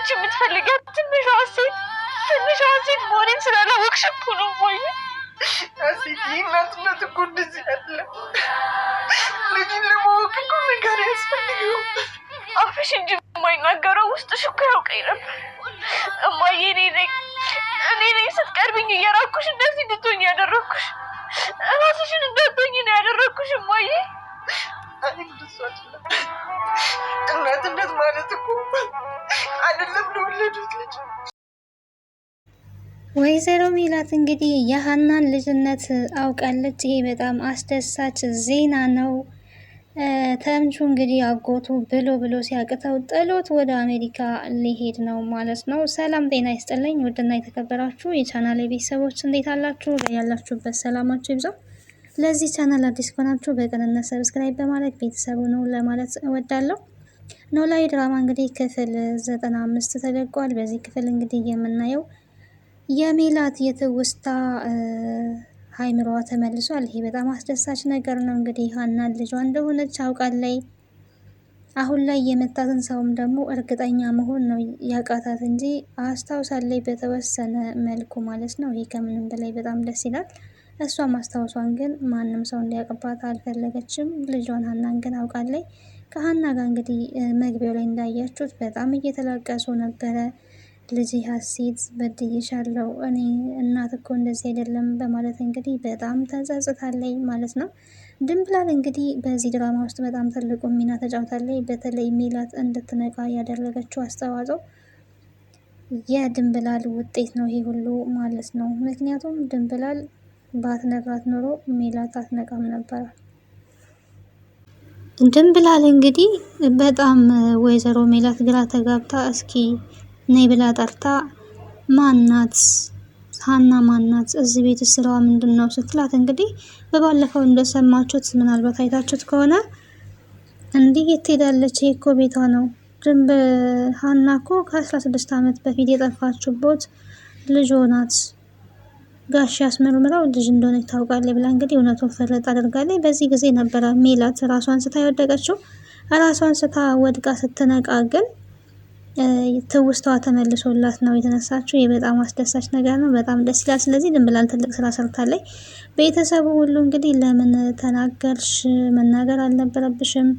አንቺ የምትፈልጊያት ትንሿ ሴት መሆኔን ስላላወቅሽ እኮ ነው። ሞይ ሴት እናትነት እኮ እንደዚህ ያለ ልጅን ለማወቅ እኮ ነገር ያስፈልገው። አፍሽ እንጂ የማይናገረው ውስጥሽ እኮ ያውቀኝ ነበር። እማዬ እኔ ነኝ ስትቀርብኝ እየራኩሽ እንደዚህ እንድትሆኝ ያደረግኩሽ። እራስሽን እንዳትሆኝ ነው ያደረግኩሽ እማዬ። እናትነት ማለት እኮ አይደለም ለወለዱት ልጅ። ወይዘሮ ሜላት እንግዲህ የሀናን ልጅነት አውቃለች። ይሄ በጣም አስደሳች ዜና ነው። ተምቹ እንግዲህ አጎቱ ብሎ ሲያቅተው ጥሎት ወደ አሜሪካ ሊሄድ ነው ማለት ነው። ሰላም ጤና ይስጥልኝ ውድና የተከበራችሁ የቻናል ቤተሰቦች እንዴት አላችሁ? ያላችሁበት ሰላማችሁ ይብዛ። ለዚህ ቻናል አዲስ ከሆናችሁ በቅንነት ሰብስክራይብ በማድረግ ቤተሰቡ ነው ለማለት እወዳለሁ። ኖላዊ ድራማ እንግዲህ ክፍል 95 ተለቋል። በዚህ ክፍል እንግዲህ የምናየው የሜላት የትውስታ አይምሮዋ ተመልሷል። ይሄ በጣም አስደሳች ነገር ነው። እንግዲህ ሀናን ልጇ እንደሆነች አውቃለች። አሁን ላይ የመጣትን ሰውም ደግሞ እርግጠኛ መሆን ነው ያቃታት እንጂ አስታውሳለች በተወሰነ መልኩ ማለት ነው። ይሄ ከምንም በላይ በጣም ደስ ይላል። እሷ ማስታወሷን ግን ማንም ሰው እንዲያውቅባት አልፈለገችም። ልጇን ሀናን ግን አውቃለች። ከሀና ጋር እንግዲህ መግቢያው ላይ እንዳያችሁት በጣም እየተላቀሱ ነበረ። ልጅ ሀሴት በድዬሻለሁ፣ እኔ እናት እኮ እንደዚህ አይደለም በማለት እንግዲህ በጣም ተጸጽታለች ማለት ነው። ድንብላል እንግዲህ በዚህ ድራማ ውስጥ በጣም ትልቁ ሚና ተጫውታለች። በተለይ ሜላት እንድትነቃ ያደረገችው አስተዋጽኦ የድንብላል ውጤት ነው ይሄ ሁሉ ማለት ነው። ምክንያቱም ድንብላል ባትነግራት ኖሮ ሜላት አትነቃም ነበር። ድንብላል እንግዲህ በጣም ወይዘሮ ሜላት ግራ ተጋብታ እስኪ ነይ ብላ ጠርታ ማናት ሀና ማናት እዚህ ቤት ስራዋ ምንድን ነው ስትላት እንግዲህ በባለፈው እንደሰማችሁት ምናልባት አይታችሁት ከሆነ እንዲህ የት ሄዳለች? ይሄ እኮ ቤቷ ነው። ሀና እኮ ከ16 ዓመት በፊት የጠፋችሁበት ልጅ ናት። ጋሽ አስመርምረው ልጅ እንደሆነ ታውቃለች ብላ እንግዲህ እውነቱን ፈረጥ አድርጋለች። በዚህ ጊዜ ነበረ ሜላት ራሷን ስታ የወደቀችው። ራሷን ስታ ወድቃ ስትነቃ ግን ትውስታዋ ተመልሶላት ነው የተነሳችው። ይህ በጣም አስደሳች ነገር ነው። በጣም ደስ ይላል። ስለዚህ ድንብላል ትልቅ ስራ ሰርታለች። ቤተሰቡ ሁሉ እንግዲህ ለምን ተናገርሽ? መናገር አልነበረብሽም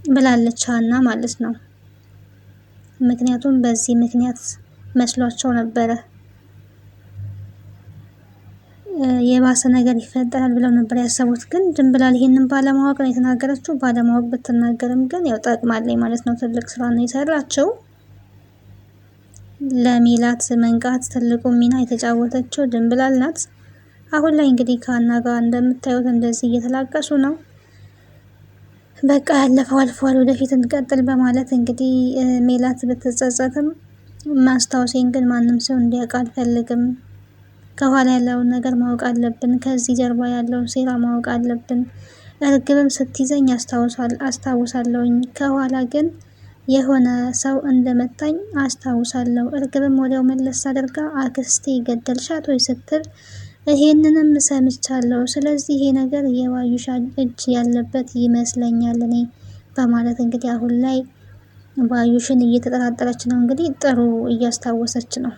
ብላለች ሀና ማለት ነው። ምክንያቱም በዚህ ምክንያት መስሏቸው ነበረ የባሰ ነገር ይፈጠራል ብለው ነበር ያሰቡት። ግን ድንብላል ይሄንን ባለማወቅ ነው የተናገረችው። ባለማወቅ ብትናገርም ግን ያው ጠቅማለች ማለት ነው። ትልቅ ስራ ነው የሰራችው። ለሜላት መንቃት ትልቁ ሚና የተጫወተችው ድንብላል ናት። አሁን ላይ እንግዲህ ከሀና ጋር እንደምታዩት እንደዚህ እየተላቀሱ ነው። በቃ ያለፈው አልፏል፣ ወደፊት እንቀጥል በማለት እንግዲህ ሜላት ብትጸጸትም ማስታወሴን ግን ማንም ሰው እንዲያውቅ አልፈልግም። ከኋላ ያለውን ነገር ማወቅ አለብን። ከዚህ ጀርባ ያለውን ሴራ ማወቅ አለብን። እርግብም ስትይዘኝ አስታውሳለሁኝ። ከኋላ ግን የሆነ ሰው እንደመታኝ አስታውሳለሁ። እርግብም ወዲያው መለስ አድርጋ አክስቴ ገደልሻት ወይ ስትል ይሄንንም ሰምቻለሁ። ስለዚህ ይሄ ነገር የባዩሽ እጅ ያለበት ይመስለኛል እኔ በማለት እንግዲህ አሁን ላይ ባዩሽን እየተጠራጠረች ነው። እንግዲህ ጥሩ እያስታወሰች ነው።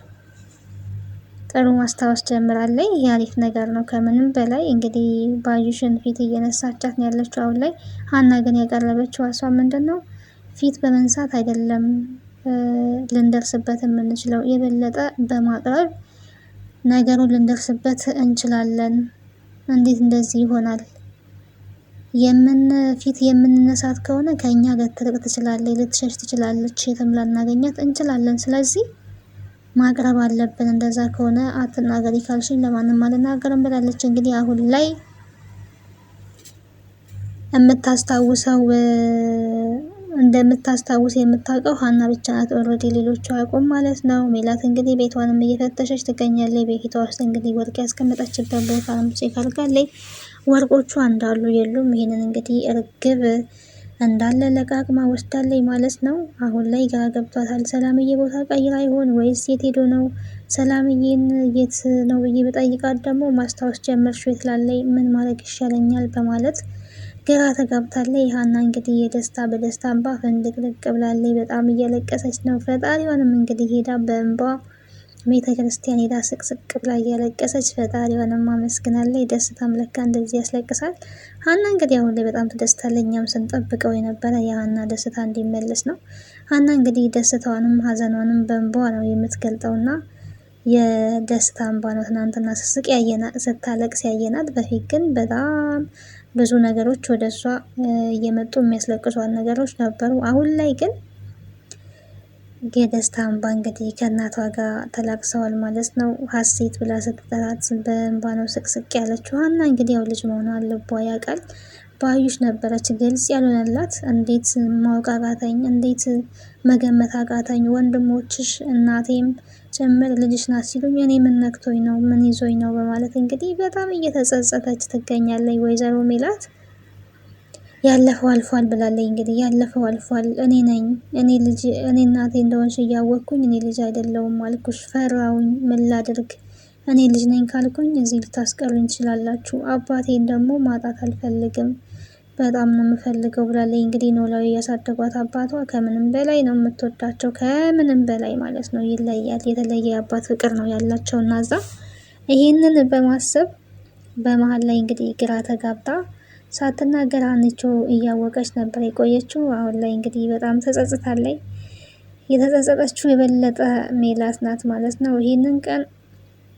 ጥሩ ማስታወስ ጀምራለች። ይህ አሪፍ ነገር ነው። ከምንም በላይ እንግዲህ ባዩሽን ፊት እየነሳቻት ነው ያለችው አሁን ላይ። ሀና ግን ያቀረበችው ሀሳብ ምንድን ነው? ፊት በመንሳት አይደለም ልንደርስበት የምንችለው፣ የበለጠ በማቅረብ ነገሩን ልንደርስበት እንችላለን። እንዴት እንደዚህ ይሆናል? ፊት የምንነሳት ከሆነ ከእኛ ልትርቅ ትችላለች፣ ልትሸሽ ትችላለች፣ የትም ላናገኛት እንችላለን። ስለዚህ ማቅረብ አለብን። እንደዛ ከሆነ አትናገሪ ካልሽኝ ለማንም አልናገርም ብላለች። እንግዲህ አሁን ላይ እንደምታስታውስ የምታውቀው ሀና ብቻ ናት። ኦልሬዲ ሌሎቹ አያውቁም ማለት ነው። ሜላት እንግዲህ ቤቷንም እየፈተሸች ትገኛለች። ቤቷ ውስጥ እንግዲህ ወርቅ ያስቀመጠችበት ቦታ ቼክ አድርጋለች። ወርቆቹ እንዳሉ የሉም። ይሄንን እንግዲህ እርግብ እንዳለ ለቃቅማ ወስዳለች ማለት ነው። አሁን ላይ ግራ ገብቷታል። ሰላምዬ ቦታ ቀይራ ይሆን ወይስ የት ሄዶ ነው? ሰላምዬን የት ነው ብዬ በጠይቃት ደግሞ ማስታወስ ጀመርሽ ወይ ትላለች። ምን ማድረግ ይሻለኛል በማለት ግራ ተጋብታለች። ሀና እንግዲህ የደስታ በደስታ እንባ ፍንድቅድቅ ብላለች። በጣም እያለቀሰች ነው። ፈጣሪዋንም እንግዲህ ሄዳ በእንባ ቤተ ክርስቲያን ሄዳ ስቅስቅ ብላ እያለቀሰች ፈጣሪዋንም አመስግናለች። ደስታም ለካ እንደዚህ ያስለቅሳል። ሀና እንግዲህ አሁን ላይ በጣም ትደስታለች። እኛም ስንጠብቀው የነበረ የሀና ደስታ እንዲመለስ ነው። ሀና እንግዲህ ደስታዋንም ሀዘኗንም በእንባዋ ነው የምትገልጠውና የደስታ እንባ ነው። ትናንትና ስስቅ ያየናት ስታለቅስ ያየናት። በፊት ግን በጣም ብዙ ነገሮች ወደ እሷ እየመጡ የሚያስለቅሷት ነገሮች ነበሩ። አሁን ላይ ግን የደስታ እንባ እንግዲህ ከእናቷ ጋር ተላቅሰዋል ማለት ነው። ሀሴት ብላ ስትጠራት በእንባ ነው ስቅስቅ ያለችው። ሀና እንግዲህ ያው ልጅ መሆኗን ልቧ ያውቃል። ባዩሽ ነበረች ግልጽ ያልሆነላት። እንዴት ማወቅ አቃተኝ፣ እንዴት መገመት አቃተኝ፣ ወንድሞችሽ እናቴም ጭምር ልጅሽ ናት ሲሉኝ እኔ ምን ነክቶኝ ነው ምን ይዞኝ ነው በማለት እንግዲህ በጣም እየተጸጸተች ትገኛለች ወይዘሮ ሜላት። ያለፈው አልፏል ብላለች። እንግዲህ ያለፈው አልፏል፣ እኔ ነኝ እኔ ልጅ እኔ እናቴ እንደሆንሽ እያወቅኩኝ እኔ ልጅ አይደለሁም አልኩሽ፣ ፈራውኝ፣ ምን ላድርግ፣ እኔ ልጅ ነኝ ካልኩኝ እዚህ ልታስቀሩኝ ትችላላችሁ፣ አባቴን ደግሞ ማጣት አልፈልግም፣ በጣም ነው የምፈልገው ብላለች። እንግዲህ ኖላዊ ያሳደጓት አባቷ ከምንም በላይ ነው የምትወዳቸው፣ ከምንም በላይ ማለት ነው። ይለያል፣ የተለየ አባት ፍቅር ነው ያላቸው እና እዛ ይህንን በማሰብ በመሀል ላይ እንግዲህ ግራ ተጋብታ ሳትናገር ሀኒቾ እያወቀች ነበር የቆየችው። አሁን ላይ እንግዲህ በጣም ተጸጽታለች። የተጸጸተችው የበለጠ ሜላት ናት ማለት ነው። ይህንን ቀን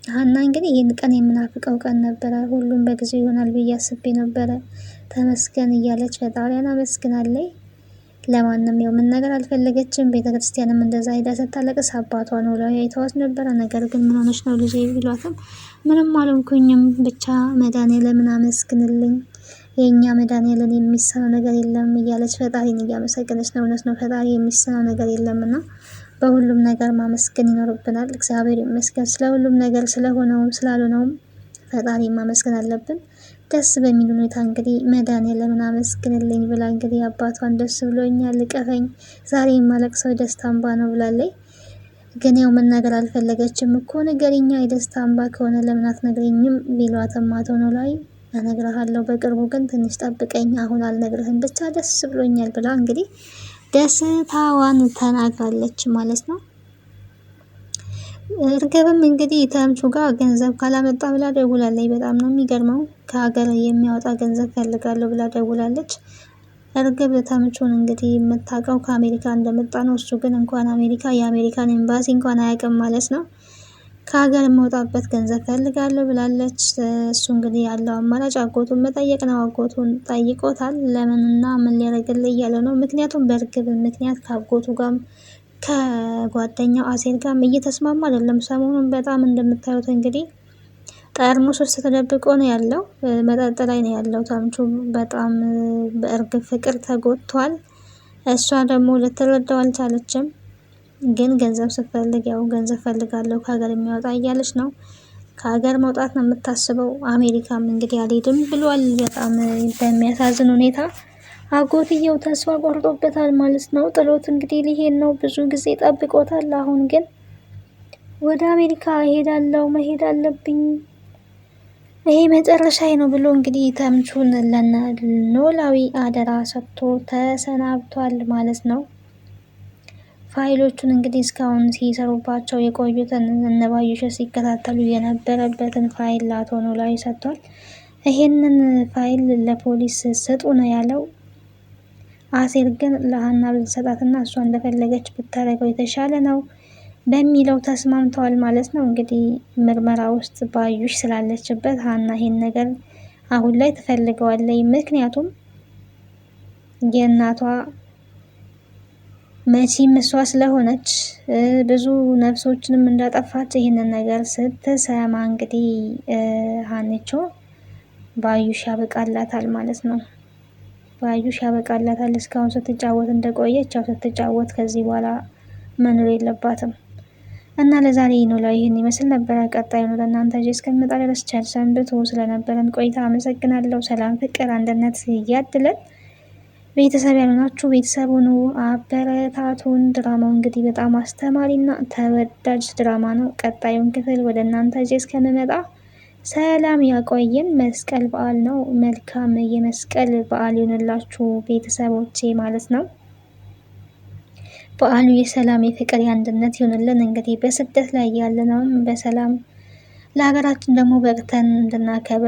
ሀና እንግዲህ ይህን ቀን የምናፍቀው ቀን ነበረ፣ ሁሉም በጊዜው ይሆናል ብዬ አስቤ ነበረ፣ ተመስገን እያለች ፈጣሪያን አመስግናለች። ለማንም ያው መናገር አልፈለገችም። ቤተክርስቲያንም እንደዛ ሄዳ ስታለቅስ አባቷ ኖላዊ አይተዋት ነበረ። ነገር ግን ምን ሆነች ነው ልጄ ቢሏትም ምንም አልሆንኩኝም፣ ብቻ መድኃኒዓለምን አመስግንልኝ፣ የእኛ መድኃኒዓለም የሚሰነው ነገር የለም እያለች ፈጣሪን እያመሰገነች ነው። እውነት ነው፣ ፈጣሪ የሚሰነው ነገር የለምና በሁሉም ነገር ማመስገን ይኖርብናል። እግዚአብሔር ይመስገን ስለ ሁሉም ነገር፣ ስለሆነውም ስላልሆነውም ፈጣሪ ማመስገን አለብን። ደስ በሚል ሁኔታ እንግዲህ መድኃኒዓለምን አመስግንልኝ ብላ እንግዲህ አባቷን ደስ ብሎኛል ልቀፈኝ፣ ዛሬ የማለቅሰው ደስታ እንባ ነው ብላለች። ግን ያው መናገር አልፈለገችም እኮ ንገሪኛ፣ የደስታ እንባ ከሆነ ለምን አትነግሪኝም ቢሏትም አቶ ኖላዊ እነግርሃለሁ በቅርቡ፣ ግን ትንሽ ጠብቀኝ፣ አሁን አልነግርህም፣ ብቻ ደስ ብሎኛል ብላ እንግዲህ ደስታዋን ተናግራለች ማለት ነው። እርግብም እንግዲህ ተምቹ ጋር ገንዘብ ካላመጣ ብላ ደውላለች። በጣም ነው የሚገርመው። ከሀገር የሚያወጣ ገንዘብ ፈልጋለሁ ብላ ደውላለች። እርግብ ተምቹን እንግዲህ የምታውቀው ከአሜሪካ እንደመጣ ነው። እሱ ግን እንኳን አሜሪካ የአሜሪካን ኤምባሲ እንኳን አያውቅም ማለት ነው። ከሀገር የመውጣበት ገንዘብ ፈልጋለሁ ብላለች። እሱ እንግዲህ ያለው አማራጭ አጎቱን መጠየቅ ነው። አጎቱን ጠይቆታል። ለምንና ምን ሊያደርግልህ እያለ ነው። ምክንያቱም በእርግብ ምክንያት ከአጎቱ ጋርም ከጓደኛው አሴር ጋርም እየተስማማ አይደለም። ሰሞኑን በጣም እንደምታዩት እንግዲህ ጠርሙስ ውስጥ ተደብቆ ነው ያለው። መጠጥ ላይ ነው ያለው። ተምቹ በጣም በእርግብ ፍቅር ተጎድቷል። እሷ ደግሞ ልትረዳው አልቻለችም። ግን ገንዘብ ስትፈልግ ያው ገንዘብ ፈልጋለሁ ከሀገር የሚያወጣ እያለች ነው። ከሀገር መውጣት ነው የምታስበው። አሜሪካም እንግዲህ አልሄድም ብሏል። በጣም በሚያሳዝን ሁኔታ አጎትየው ተስፋ ቆርጦበታል ማለት ነው። ጥሎት እንግዲህ ሊሄድ ነው። ብዙ ጊዜ ጠብቆታል። አሁን ግን ወደ አሜሪካ እሄዳለሁ፣ መሄድ አለብኝ፣ ይሄ መጨረሻዬ ነው ብሎ እንግዲህ ተምቹን ለኖላዊ አደራ ሰጥቶ ተሰናብቷል ማለት ነው። ፋይሎቹን እንግዲህ እስካሁን ሲሰሩባቸው የቆዩትን እነ ባዩሽ ሲከታተሉ የነበረበትን ፋይል ለአቶ ኖላዊ ሰጥቷል። ይሄንን ፋይል ለፖሊስ ስጡ ነው ያለው። አሴር ግን ለሀና ብትሰጣትና እሷ እንደፈለገች ብታደርገው የተሻለ ነው በሚለው ተስማምተዋል ማለት ነው። እንግዲህ ምርመራ ውስጥ ባዩሽ ስላለችበት ሀና ይሄን ነገር አሁን ላይ ትፈልገዋለች። ምክንያቱም የእናቷ መቼም እሷ ስለሆነች ብዙ ነፍሶችንም እንዳጠፋች ይህንን ነገር ስትሰማ እንግዲህ ሀኒቾ ባዩሽ ያበቃላታል ማለት ነው። ባዩሽ ያበቃላታል። እስካሁን ስትጫወት እንደቆየች ያው ስትጫወት ከዚህ በኋላ መኖር የለባትም እና ለዛሬ ኖላዊ ይህን ይመስል ነበረ። ቀጣይ ነው ለእናንተ ይዤ እስከምመጣ ድረስ ቸር ሰንብቱ። ስለነበረን ቆይታ አመሰግናለሁ። ሰላም፣ ፍቅር፣ አንድነት እያድለን። ቤተሰብ ያልሆናችሁ ቤተሰብ ሁኑ፣ አበረታቱን። ድራማው እንግዲህ በጣም አስተማሪና ተወዳጅ ድራማ ነው። ቀጣዩን ክፍል ወደ እናንተ ይዤ እስከምመጣ ሰላም ያቆየን። መስቀል በዓል ነው። መልካም የመስቀል በዓል ይሆንላችሁ ቤተሰቦቼ ማለት ነው። በዓሉ የሰላም የፍቅር የአንድነት ይሆንልን። እንግዲህ በስደት ላይ ያለነውም በሰላም ለሀገራችን ደግሞ በቅተን እንድናከብር